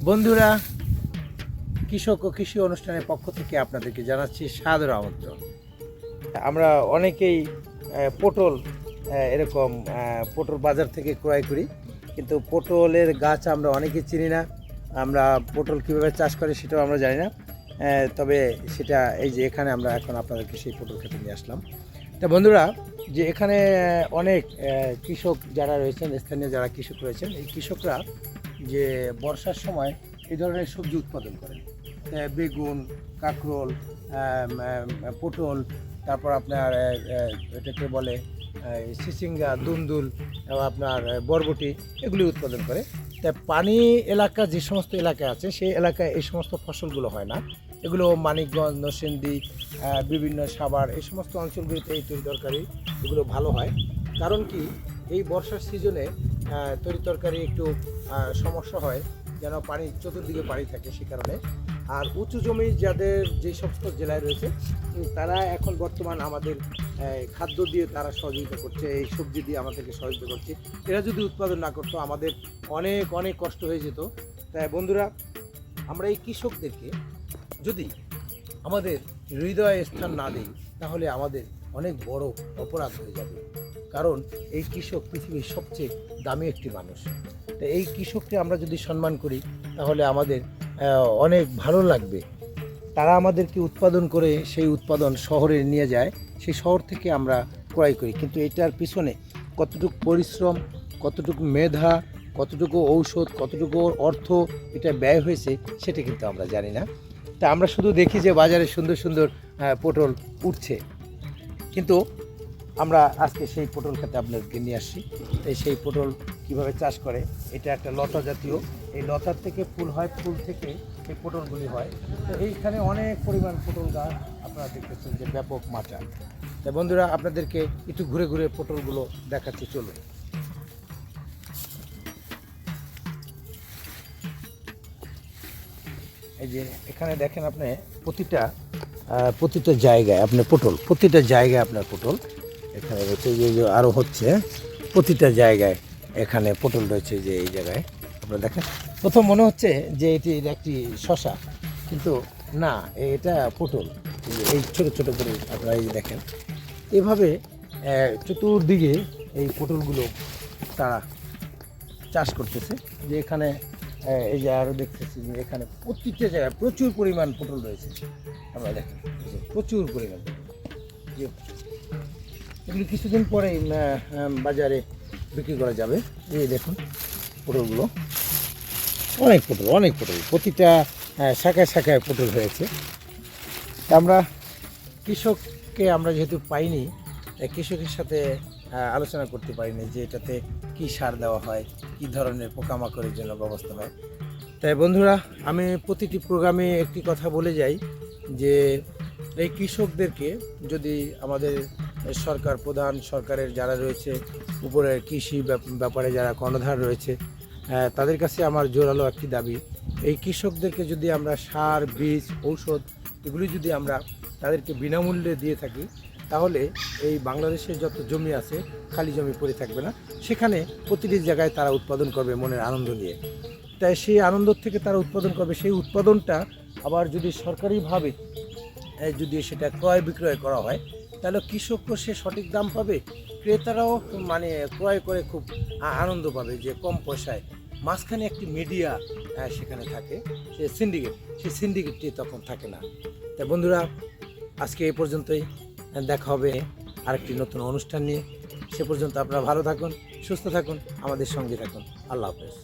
বন্ধুরা, কৃষক ও কৃষি অনুষ্ঠানের পক্ষ থেকে আপনাদেরকে জানাচ্ছি সাদর আমন্ত্রণ। আমরা অনেকেই পটল এরকম পটল বাজার থেকে ক্রয় করি, কিন্তু পটলের গাছ আমরা অনেকেই চিনি না। আমরা পটল কীভাবে চাষ করে সেটাও আমরা জানি না। তবে সেটা এই যে এখানে আমরা এখন আপনাদেরকে সেই পটল খেতে নিয়ে আসলাম। তা বন্ধুরা, যে এখানে অনেক কৃষক যারা রয়েছেন, স্থানীয় যারা কৃষক রয়েছেন, এই কৃষকরা যে বর্ষার সময় এই ধরনের সবজি উৎপাদন করেন। বেগুন, কাঁকরোল, পটল, তারপর আপনার এটাকে বলে চিচিঙ্গা, দুন্দুল, আপনার বরবটি, এগুলি উৎপাদন করে। তা পানি এলাকা যে সমস্ত এলাকায় আছে সেই এলাকায় এই সমস্ত ফসলগুলো হয় না। এগুলো মানিকগঞ্জ, নরসিংদী, বিভিন্ন সাভার, এই সমস্ত অঞ্চলগুলিতে এই তরি তরকারি এগুলো ভালো হয়। কারণ কি, এই বর্ষার সিজনে তরি তরকারি একটু সমস্যা হয়, যেন পানি চতুর্দিকে পানি থাকে সে কারণে। আর উঁচু জমি যাদের যে সমস্ত জেলায় রয়েছে, তারা এখন বর্তমান আমাদের খাদ্য দিয়ে তারা সহযোগিতা করছে, এই সবজি দিয়ে আমাদেরকে সহযোগিতা করছে। এরা যদি উৎপাদন না করতো আমাদের অনেক অনেক কষ্ট হয়ে যেত। তাই বন্ধুরা, আমরা এই কৃষকদেরকে যদি আমাদের হৃদয়ে স্থান না দিই তাহলে আমাদের অনেক বড় অপরাধ হয়ে যাবে। কারণ এই কৃষক পৃথিবীর সবচেয়ে দামি একটি মানুষ। তো এই কৃষককে আমরা যদি সম্মান করি তাহলে আমাদের অনেক ভালো লাগবে। তারা আমাদেরকে উৎপাদন করে সেই উৎপাদন শহরে নিয়ে যায়, সেই শহর থেকে আমরা ক্রয় করি। কিন্তু এটার পিছনে কতটুকু পরিশ্রম, কতটুকু মেধা, কতটুকু ঔষধ, কতটুকু অর্থ এটা ব্যয় হয়েছে সেটা কিন্তু আমরা জানি না। তা আমরা শুধু দেখি যে বাজারে সুন্দর সুন্দর পটল উঠছে, কিন্তু আমরা আজকে সেই পটল খেতে আপনাদেরকে নিয়ে আসছি। তাই সেই পটল কিভাবে চাষ করে, এটা একটা লতা জাতীয়, এই লতার থেকে ফুল হয়, ফুল থেকে এই পটলগুলি হয়। তো এইখানে অনেক পরিমাণ পটল গাছ আপনারা দেখতেছেন যে ব্যাপক মাচা। তাই বন্ধুরা, আপনাদেরকে একটু ঘুরে ঘুরে পটলগুলো দেখাচ্ছি, চলুন। এই যে এখানে দেখেন আপনি প্রতিটা জায়গায় আপনার পটল, প্রতিটা জায়গায় আপনার পটল এখানে রয়েছে। যে আরও হচ্ছে প্রতিটা জায়গায় এখানে পটল রয়েছে। যে এই জায়গায় আপনারা দেখেন, প্রথম মনে হচ্ছে যে এটি একটি শসা, কিন্তু না, এটা পটল। এই ছোট ছোট করে আপনারা এই দেখেন, এভাবে চতুর্দিকে এই পটলগুলো তারা চাষ করতেছে। যে এখানে এই যে আরও দেখতেছি যে এখানে প্রত্যেকটা জায়গায় প্রচুর পরিমাণ পটল রয়েছে। আমরা দেখেন প্রচুর পরিমাণ যে এগুলি কিছুদিন পরেই বাজারে বিক্রি করা যাবে। এই দেখুন পটলগুলো, অনেক পটল, অনেক পটল, প্রতিটা শাখায় শাখায় পটল হয়েছে। আমরা কৃষককে আমরা যেহেতু পাইনি, কৃষকের সাথে আলোচনা করতে পারিনি যে এটাতে কী সার দেওয়া হয়, কী ধরনের পোকামাকড়ের জন্য ব্যবস্থা হয়। তাই বন্ধুরা, আমি প্রতিটি প্রোগ্রামে একটি কথা বলে যাই যে এই কৃষকদেরকে যদি আমাদের সরকার, প্রধান সরকারের যারা রয়েছে, উপরে কৃষি ব্যাপারে যারা কর্ণধার রয়েছে, তাদের কাছে আমার জোরালো একটি দাবি, এই কৃষকদেরকে যদি আমরা সার, বীজ, ঔষধ এগুলি যদি আমরা তাদেরকে বিনামূল্যে দিয়ে থাকি, তাহলে এই বাংলাদেশের যত জমি আছে খালি জমি পড়ে থাকবে না। সেখানে প্রতিটি জায়গায় তারা উৎপাদন করবে মনের আনন্দ নিয়ে। তাই সেই আনন্দ থেকে তারা উৎপাদন করবে, সেই উৎপাদনটা আবার যদি সরকারিভাবে যদি সেটা ক্রয় বিক্রয় করা হয়, তাহলে কৃষকও সে সঠিক দাম পাবে, ক্রেতারাও মানে ক্রয় করে খুব আনন্দ পাবে যে কম পয়সায়। মাঝখানে একটি মিডিয়া সেখানে থাকে, সে সিন্ডিকেট, সেই সিন্ডিকেটটি তখন থাকে না। তাই বন্ধুরা, আজকে এই পর্যন্তই। দেখা হবে আরেকটি নতুন অনুষ্ঠান নিয়ে। সে পর্যন্ত আপনারা ভালো থাকুন, সুস্থ থাকুন, আমাদের সঙ্গে থাকুন। আল্লাহ হাফেজ।